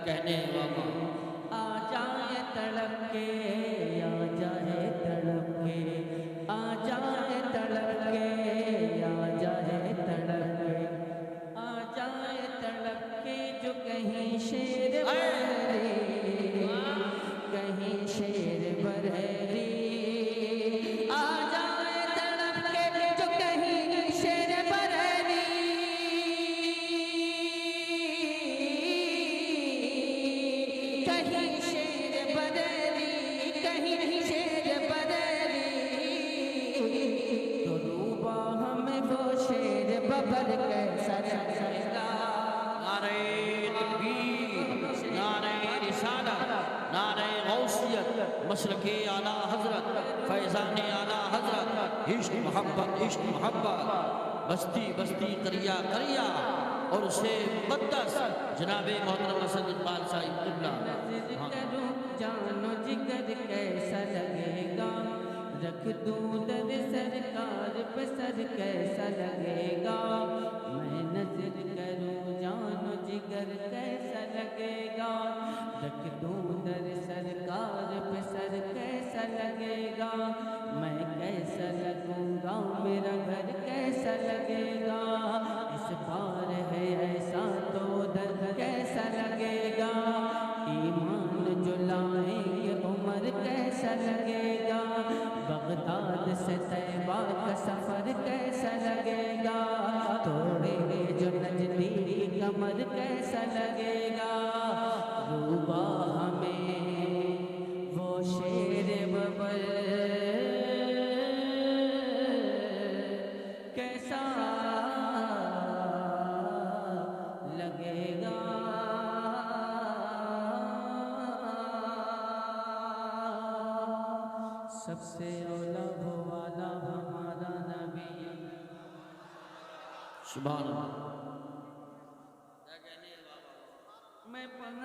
कहने वाला आ जाए तड़प के, आ जाए तड़प के, आ जाए तड़प के, आ जाए तड़प के, आ जाए तड़प के, जो कहीं शेर बरेली, कहीं शेर बरेली, आ जाए तड़प के, जो कहीं शेर बरेली, कहीं शेर बरेली, कहीं शेर बरेली, तो रूबा हमें वो शेर बबर कैसा लगेगा। नारे तकबीर, नारे रिसालत, नारे गौसियत, मशरक़े आला हज़रत, फैज़ाने आला हज़रत, इश्क़ मोहब्बत, इश्क़ मोहब्बत, बस्ती बस्ती करिया करिया और उसे मुक़द्दस जनाबे मोहतरम असद इक़बाल साहिब क़िबला। करूं जानो जिगर कैसा लगेगा, रख दूं दर सरकार पे सर कैसा लगेगा। मैं नजर करूं जानो जिगर कैसा लगेगा, रख दूं दर सरकार पे सर कैसा लगेगा। मैं कैसा लगूंगा, मेरा घर कैसा लगेगा, इस बार है ऐसा तो उधर कैसा लगेगा। ईमान जो लाएंगे उमर कैसा लगेगा, बगदाद से तैबा का सफर कैसा लगेगा। तोड़ेंगे जो नजदीकी कमर कैसा लगेगा। रूबा हमें वो शेर बबर कैसा लगेगा। सबसे औला वो वाला हमारा नबी। सुभान अल्लाह। मैं पढ़ना